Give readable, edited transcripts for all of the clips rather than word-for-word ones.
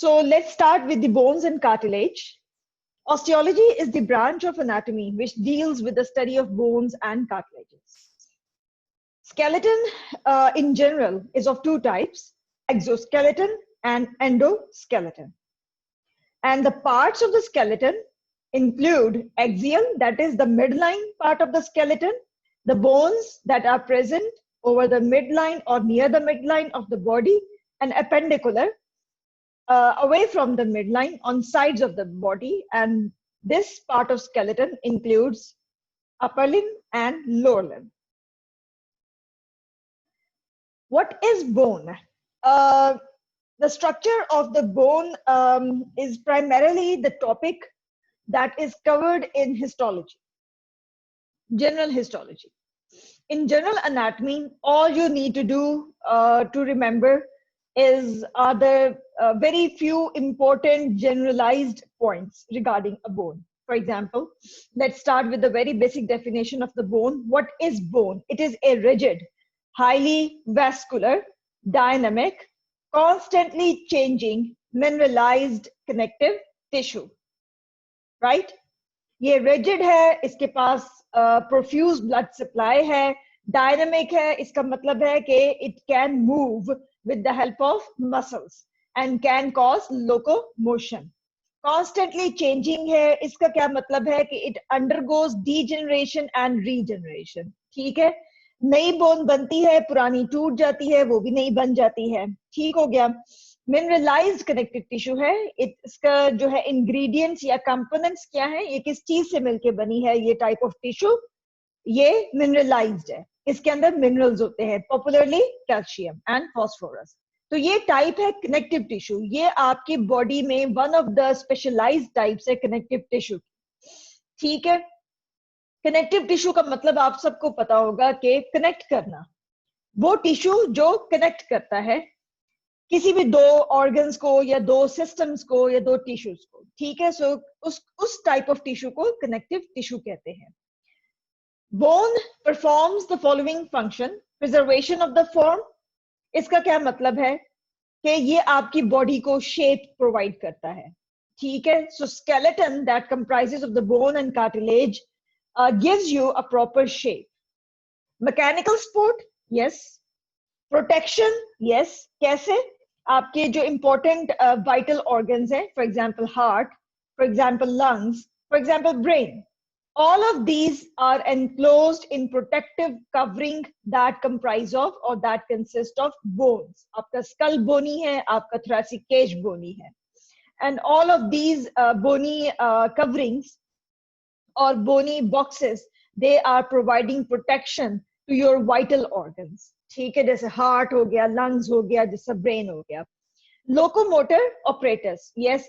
So let's start with the bones and cartilage. Osteology is the branch of anatomy which deals with the study of bones and cartilages. Skeleton in general is of two types, exoskeleton and endoskeleton. And the parts of the skeleton include axial, that is the midline part of the skeleton, the bones that are present over the midline or near the midline of the body, and appendicular, away from the midline on sides of the body. And this part of skeleton includes upper limb and lower limb. What is bone? The structure of the bone is primarily the topic that is covered in histology, general histology. In general anatomy, all you need to do to remember are the very few important generalized points regarding a bone. For example, let's start with the very basic definition of the bone. What is bone? It is a rigid, highly vascular, dynamic, constantly changing, mineralized connective tissue, right? ये rigid है, इसके पास profuse blood supply है, dynamic है, इसका मतलब है कि it can move with the help of muscles and can cause locomotion. Constantly changing है, इसका क्या मतलब है कि it undergoes degeneration and regeneration. ठीक है, नई बोन बनती है, पुरानी टूट जाती है, वो भी नई बन जाती है. ठीक हो गया. मिनरलाइज्ड कनेक्टिव टिश्यू है, इसका जो है इंग्रेडिएंट्स या कंपोनेंट्स क्या है, ये किस चीज से मिलके बनी है, ये टाइप ऑफ टिश्यू, ये मिनरलाइज्ड है, इसके अंदर मिनरल्स होते हैं, पॉपुलरली कैल्शियम एंड फास्फोरस. तो ये टाइप है कनेक्टिव टिश्यू. ये आपकी बॉडी में one of the specialised types है कनेक्टिव टिश्यू. ठीक है, कनेक्टिव टिश्यू का मतलब आप सबको पता होगा कि कनेक्ट करना, वो टिश्यू जो कनेक्ट करता है किसी भी दो ऑर्गन्स को या दो सिस्टम्स को या दो टिश्यूज को. ठीक है, सो उस टाइप ऑफ टिश्यू को कनेक्टिव टिश्यू कहते हैं. Bone performs the following function: preservation of the form. इसका क्या मतलब है कि ये आपकी बॉडी को शेप प्रोवाइड करता है. ठीक है, so skeleton that comprises of the bone and cartilage gives you a proper shape. Mechanical support, yes. Protection, yes. कैसे? आपके जो इंपॉर्टेंट वाइटल ऑर्गन्स हैं, for example heart, for example lungs, for example brain, all of these are enclosed in protective covering that comprise of or that consist of bones. आपका skull bony है, आपका thoracic cage bony है, and all of these bony coverings or bony boxes, they are providing protection to your vital organs. ठीक है, जैसे heart हो गया, lungs हो गया, जैसे brain हो गया. Locomotor apparatus, yes,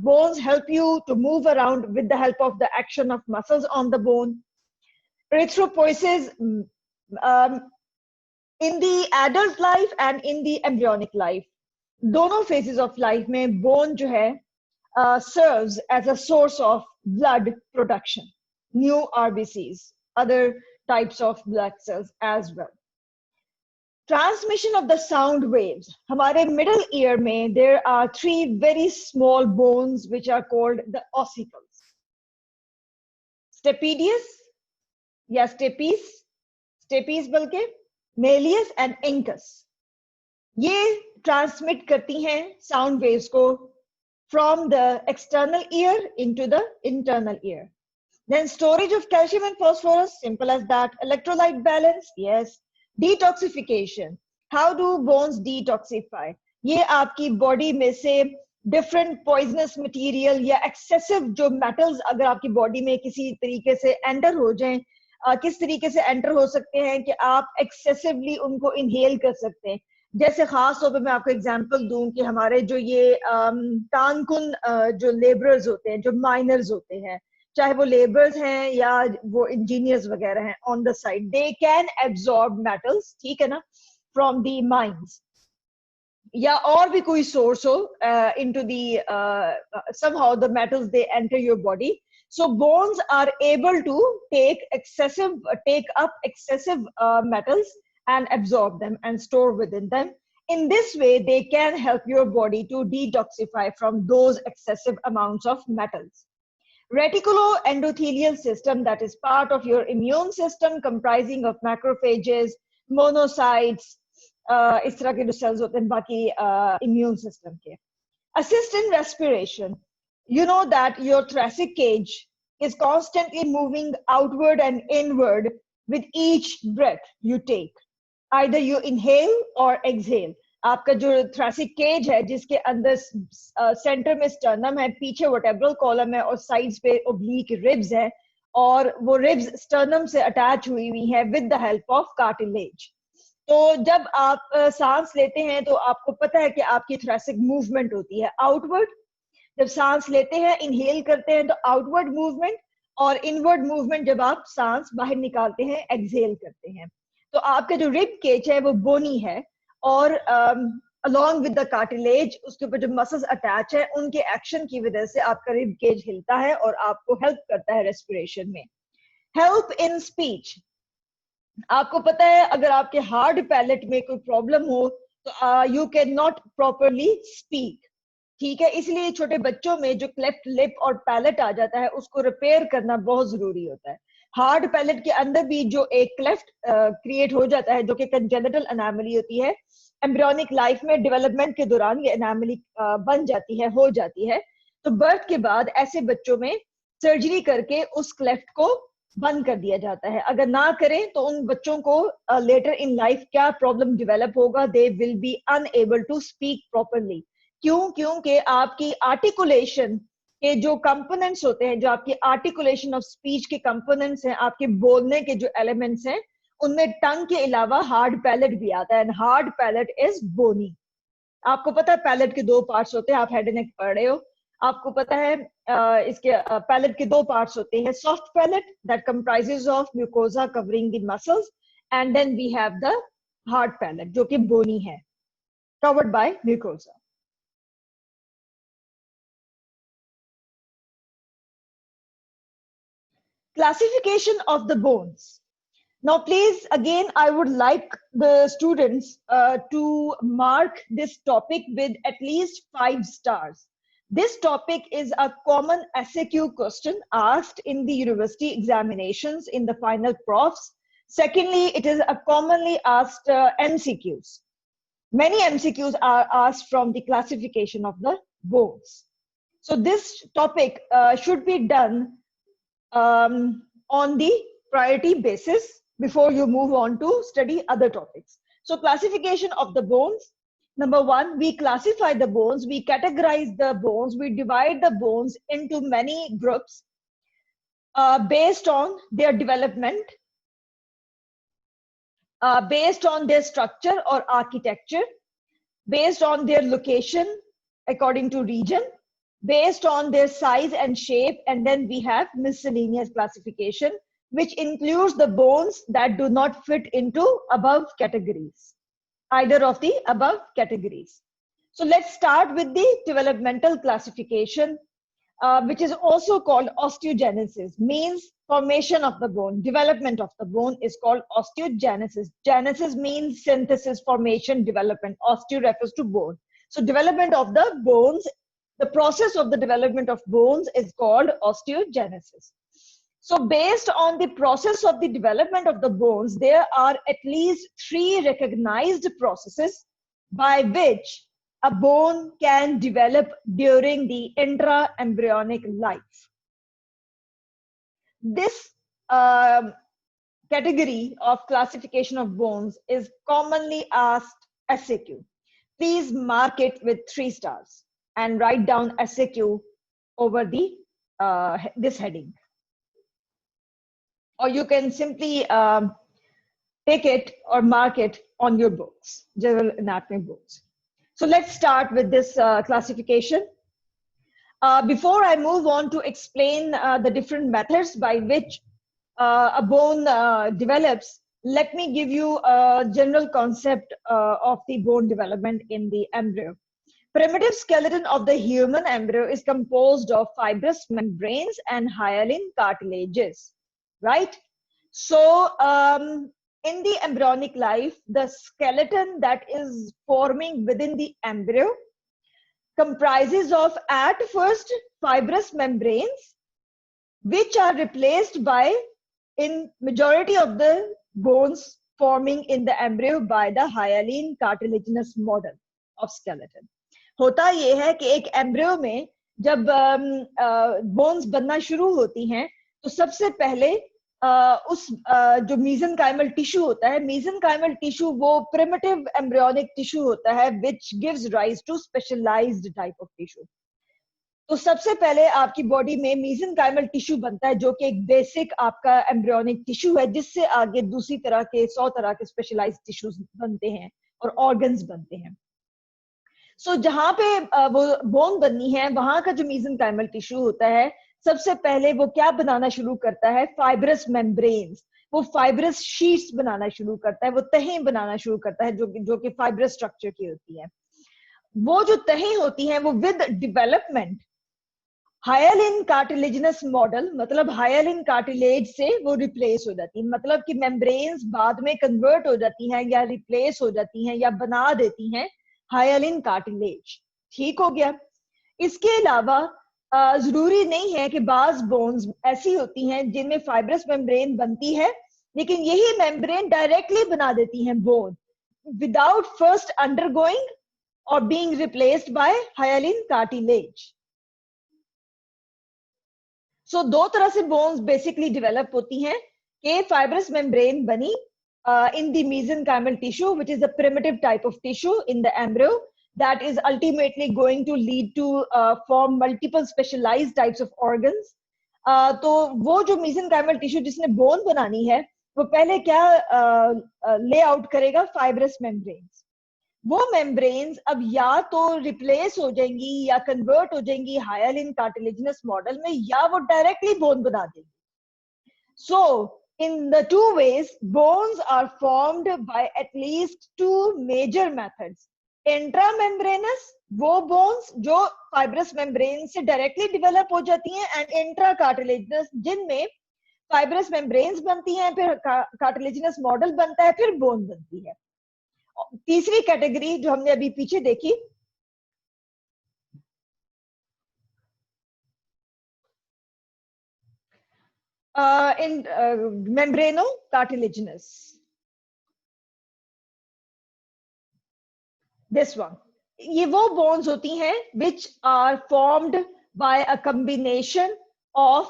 bones help you to move around with the help of the action of muscles on the bone. Erythropoiesis, in the adult life and in the embryonic life, दोनों phases of life में bone जो है serves as a source of blood production, new RBCs, other types of blood cells as well. Transmission of the sound waves. हमारे middle ear में there are three very small bones which are called the ossicles. Stapedius या stapes बल्कि malleus and incus. ये transmit करती हैं sound waves को from the external ear into the internal ear. Then storage of calcium and phosphorus, simple as that. Electrolyte balance, yes. Detoxification. How do bones detoxify? ये आपकी body में से different poisonous material या excessive जो metals अगर आपकी body में किसी तरीके से एंटर हो जाएं, किस तरीके से एंटर हो सकते हैं कि आप एक्सेसिवली उनको इनहेल कर सकते हैं. जैसे खास तौर पे मैं आपको एग्जांपल दूं कि हमारे जो ये कानकुन जो लेबरर्स होते हैं, जो माइनर्स होते हैं, चाहे वो लेबर्स हैं या वो इंजीनियर्स वगैरह हैं on the side, they can absorb metals, ठीक है ना, फ्रॉम द माइंस या और भी कोई सोर्स हो into the somehow the metals they enter your body. So bones are able to take up excessive metals and absorb them and store within them, In this way, they can help your body to detoxify from those excessive amounts of metals. Reticuloendothelial system, that is part of your immune system, comprising of macrophages, monocytes, इस तरह के जो cells होते हैं बाकी immune system के. Assist in respiration. You know that your thoracic cage is constantly moving outward and inward with each breath you take. Either you inhale or exhale. आपका जो thoracic cage है जिसके अंदर सेंटर में sternum है, पीछे vertebral column है और sides पे oblique ribs है और वो ribs sternum से attach हुई है with the help of cartilage. तो जब आप सांस लेते हैं तो आपको पता है कि आपकी thoracic movement होती है outward. जब सांस लेते हैं inhale करते हैं तो outward movement और inward movement जब आप सांस बाहर निकालते हैं exhale करते हैं. तो आपका जो rib cage है वो bony है और along with the cartilage उसके ऊपर जो muscles attach है उनके action की वजह से आपका rib cage हिलता है और आपको help करता है respiration में. Help in speech. आपको पता है अगर आपके hard palate में कोई problem हो तो you cannot properly speak. ठीक है, इसलिए छोटे बच्चों में जो cleft lip और palate आ जाता है उसको repair करना बहुत जरूरी होता है. हार्ड पैलेट के अंदर भी जो एक क्लेफ्ट क्रिएट हो जाता है जो कि कंजेनिटल एनामली होती है, एम्ब्रियोनिक लाइफ में डेवलपमेंट के दौरान ये एनामली बन जाती है, हो जाती है. तो बर्थ के बाद ऐसे बच्चों में सर्जरी करके उस क्लेफ्ट को बंद कर दिया जाता है. अगर ना करें तो उन बच्चों को लेटर इन लाइफ क्या प्रॉब्लम डेवलप होगा, they will be unable to speak properly. क्योंकि आपकी आर्टिकुलेशन के जो कंपोनेंट्स होते हैं, जो आपकी आर्टिकुलेशन ऑफ स्पीच के कंपोनेंट्स हैं, आपके बोलने के जो एलिमेंट्स हैं, उनमें टंग के अलावा हार्ड पैलेट भी आता है. And hard palate is bony. आपको पता है पैलेट के दो पार्ट्स होते हैं, आप हेड एंड नेक पढ़ रहे हो, आपको पता है इसके पैलेट के दो पार्ट्स होते हैं. Soft palate that comprises of mucosa covering the muscles and then we have the hard palate जो कि बोनी है, covered by mucosa. Classification of the bones. Now, please, again, I would like the students to mark this topic with at least 5 stars. This topic is a common SAQ question asked in the university examinations in the final profs. Secondly, it is a commonly asked MCQs. Many MCQs are asked from the classification of the bones. So this topic should be done on the priority basis before you move on to study other topics. So classification of the bones. Number one, we classify the bones, we categorize the bones, we divide the bones into many groups based on their development, based on their structure or architecture, based on their location according to region, based on their size and shape, and then we have miscellaneous classification, which includes the bones that do not fit into above categories, either of the above categories. So let's start with the developmental classification, which is also called osteogenesis, means formation of the bone. Development of the bone is called osteogenesis. Genesis means synthesis, formation, development. Osteo refers to bone. So development of the bones, the process of the development of bones is called osteogenesis. So based on the process of the development of the bones, there are at least 3 recognized processes by which a bone can develop during the intra-embryonic life. This category of classification of bones is commonly asked SAQ. Please mark it with 3 stars and write down SAQ over the this heading. Or you can simply take it or mark it on your books, general anatomy books. So let's start with this classification. Before I move on to explain the different methods by which a bone develops, let me give you a general concept of the bone development in the embryo. Primitive skeleton of the human embryo is composed of fibrous membranes and hyaline cartilages, right? So in the embryonic life, the skeleton that is forming within the embryo comprises of at first fibrous membranes, which are replaced by, in majority of the bones forming in the embryo, by the hyaline cartilaginous model of skeleton. होता ये है कि एक embryo में जब bones बनना शुरू होती हैं तो सबसे पहले उस जो मीजनकाइमल टिश्यू होता है, मीजनकाइमल टिश्यू वो प्रिमिटिव एम्ब्रियोनिक टिश्यू होता है which gives rise to specialized type of tissue. तो सबसे पहले आपकी बॉडी में मीजनकाइमल टिश्यू बनता है जो कि एक बेसिक आपका एम्ब्रियोनिक टिश्यू है, जिससे आगे दूसरी तरह के 100 तरह के स्पेशलाइज्ड टिश्यूज बनते हैं और ऑर्गन्स बनते हैं. सो जहां पे वो बोन बननी है वहां का जो मीजनकाइमल टिश्यू होता है, सबसे पहले वो क्या बनाना शुरू करता है, फाइब्रस मेम्ब्रेन्स. वो फाइब्रस शीट्स बनाना शुरू करता है, वो तहें बनाना शुरू करता है जो कि फाइब्रस स्ट्रक्चर की होती है. वो जो तहें होती हैं वो with development hyaline cartilaginous model, मतलब हाइलिन कार्टिलेज से वो रिप्लेस हो जाती है. मतलब कि मेम्ब्रेन्स बाद में कन्वर्ट हो जाती हैं या रिप्लेस हो जाती हैं या बना देती हैं हाइलिन कार्टिलेज. ठीक हो गया. इसके अलावा जरूरी नहीं है कि बाज बोन्स ऐसी होती हैं जिनमें फाइब्रस मेम्ब्रेन बनती है, लेकिन यही मेम्ब्रेन डायरेक्टली बना देती हैं बोन विदाउट फर्स्ट अंडरगोइंग और being replaced by hyaline cartilage. So दो तरह से बोन्स बेसिकली डेवलप होती हैं कि फाइब्रस मेम्ब्रेन बनी in the mesenchymal tissue, which is a primitive type of tissue in the embryo that is ultimately going to lead to form multiple specialized types of organs. तो वो जो mesenchymal tissue जिसने bone बनानी है वो पहले क्या layout करेगा, fibrous membranes. वो membranes अब या तो replace हो जाएंगी या convert हो जाएंगी hyaline cartilaginous model में, या वो directly bone बना देंगी. So in the two ways, bones are formed by at least two major methods. Intramembranous, वो bones जो fibrous membrane से directly develop हो जाती हैं, and intracartilaginous, जिनमें fibrous membranes बनती हैं, फिर cartilaginous model बनता है, फिर bone बनती है. तीसरी कैटेगरी जो हमने अभी पीछे देखी, in membranocartilaginous. This one. ये वो bones होती हैं which are formed by a combination of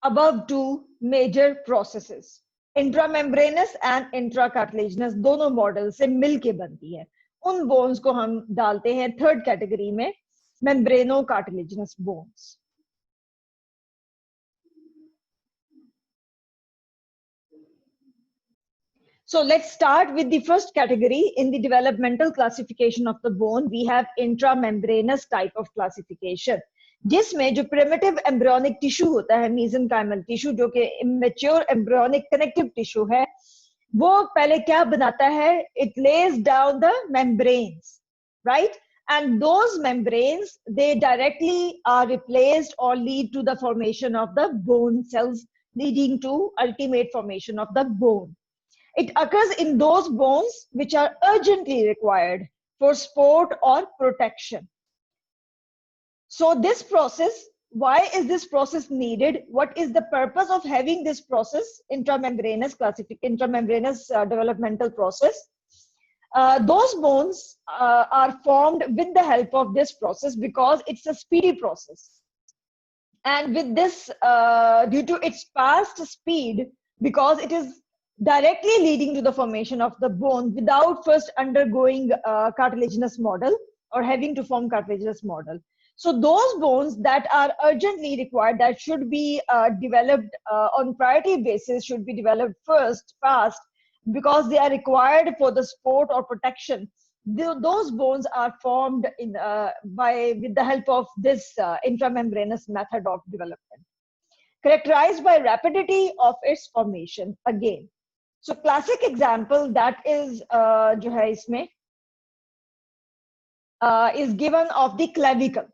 above two major processes. Intramembranous and intracartilaginous दोनों मॉडल से मिलके बनती है. उन बोन्स को हम डालते हैं थर्ड कैटेगरी में, membranocartilaginous bones. So let's start with the first category. In the developmental classification of the bone, we have intramembranous type of classification, जिसमें जो primitive embryonic tissue होता है, mesenchymal tissue, जो कि immature embryonic connective tissue है, वो पहले क्या बनाता है, it lays down the membranes, right? And those membranes, they directly are replaced or lead to the formation of the bone cells, leading to ultimate formation of the bone. It occurs in those bones which are urgently required for support or protection. So this process, why is this process needed? What is the purpose of having this process, intramembranous developmental process? Those bones are formed with the help of this process because it's a speedy process. And with this, due to its fast speed, because it is directly leading to the formation of the bone without first undergoing cartilaginous model or having to form cartilaginous model. So those bones that are urgently required, that should be developed on priority basis, should be developed first, fast, because they are required for the support or protection. Those bones are formed with the help of this intramembranous method of development, characterized by rapidity of its formation again. So classic example that is जो है इसमें is given of the clavicle.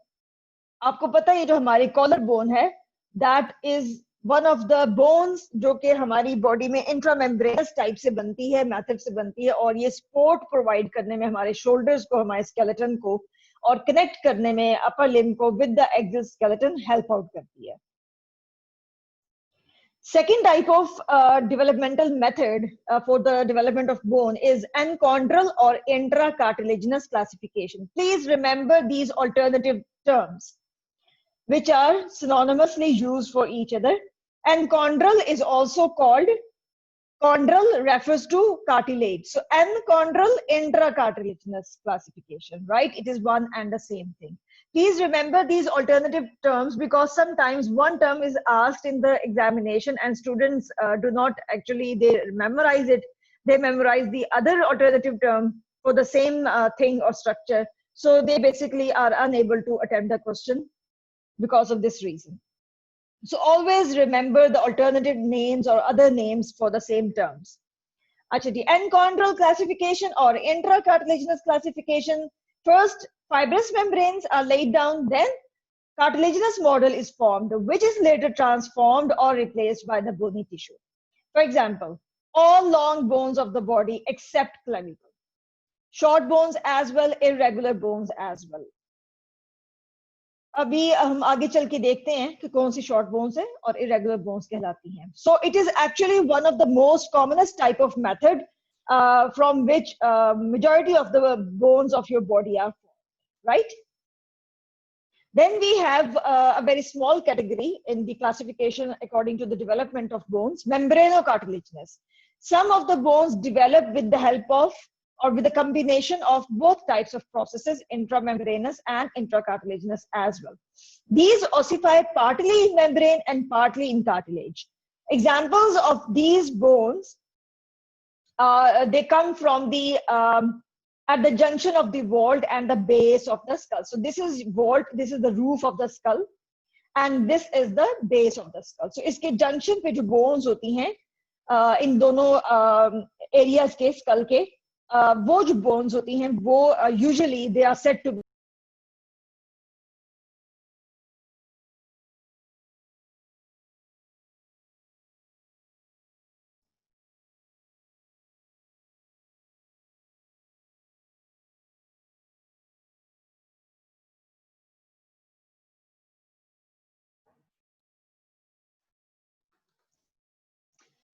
आपको पता है ये जो हमारी collar bone है, that is one of the bones जो कि हमारी बॉडी में इंट्रामेम्ब्रेनस टाइप से बनती है, मैथड से बनती है, और ये सपोर्ट प्रोवाइड करने में हमारे शोल्डर्स को, हमारे स्केलेटन को, और कनेक्ट करने में अपर लिम्ब को with the exoskeleton help out करती है. Second type of developmental method for the development of bone is enchondral or intracartilaginous classification. Please remember these alternative terms, which are synonymously used for each other. Enchondral is also called, chondral refers to cartilage. So enchondral intracartilaginous classification, right? It is one and the same thing. Please remember these alternative terms because sometimes one term is asked in the examination and students do not actually, they memorize it. They memorize the other alternative term for the same thing or structure. So they basically are unable to attempt the question because of this reason. So always remember the alternative names or other names for the same terms. Achha, enchondral classification or intracartilaginous classification. First, fibrous membranes are laid down, then cartilaginous model is formed, which is later transformed or replaced by the bony tissue. For example, all long bones of the body except clavicle, short bones as well, irregular bones as well. अभी हम आगे चल के देखते हैं कि कौन सी short bones है और इरेगुलर बोन्स कहलाती हैं. So it is actually one of the most commonest type of method from which majority of the bones of your body are formed, right? Then we have a very small category in the classification according to the development of bones, membranocartilaginous. Some of the bones develop with the help of or with a combination of both types of processes, intramembranous and intracartilaginous as well. These ossify partly in membrane and partly in cartilage. Examples of these bones, they come from the at the junction of the vault and the base of the skull. So this is vault, this is the roof of the skull, and this is the base of the skull. So इसके junction पे जो bones होती हैं इन दोनों areas के skull के, वो जो bones होती हैं वो usually they are said to be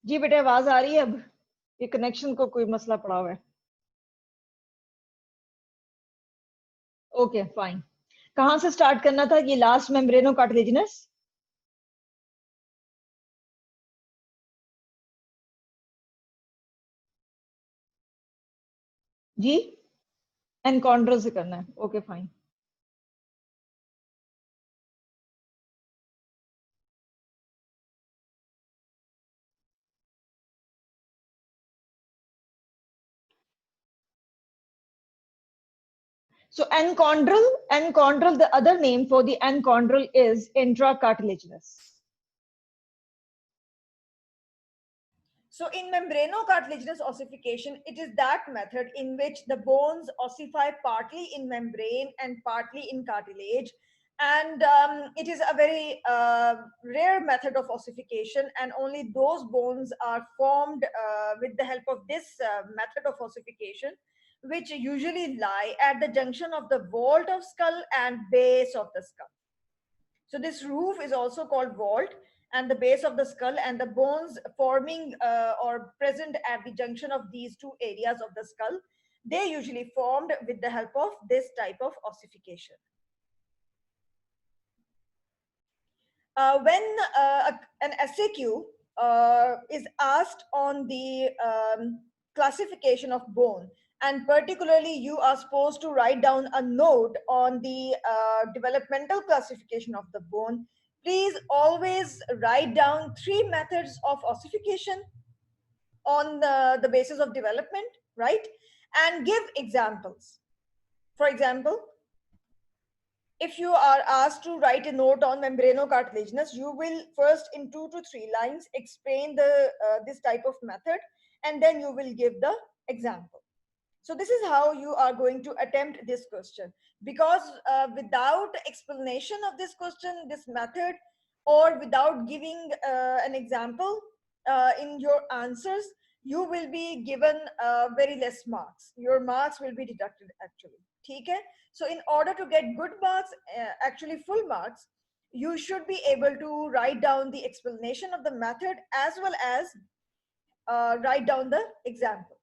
जी बेटे आवाज आ रही है? अब ये कनेक्शन को कोई मसला पड़ा हुआ है? Okay fine. कहाँ से स्टार्ट करना था? ये लास्ट मेम्ब्रेनो कार्टिलेजिनस. जी एनकॉन्ड्रल से करना है. Okay fine. So enchondral, the other name for the enchondral is intracartilaginous. So in membranocartilaginous ossification, it is that method in which the bones ossify partly in membrane and partly in cartilage. And it is a very rare method of ossification, and only those bones are formed with the help of this method of ossification, which usually lie at the junction of the vault of skull and base of the skull. So this roof is also called vault, and the base of the skull, and the bones forming or present at the junction of these two areas of the skull, they usually formed with the help of this type of ossification. When an SAQ is asked on the classification of bone, and particularly you are supposed to write down a note on the developmental classification of the bone, please always write down 3 methods of ossification on the basis of development, right? And give examples. For example, if you are asked to write a note on membranocartilaginous, you will first in 2 to 3 lines explain the this type of method, and then you will give the example. So this is how you are going to attempt this question, because without explanation of this question, this method, or without giving an example in your answers, you will be given very less marks. Your marks will be deducted actually. Okay? So in order to get good marks, actually full marks, you should be able to write down the explanation of the method as well as write down the example.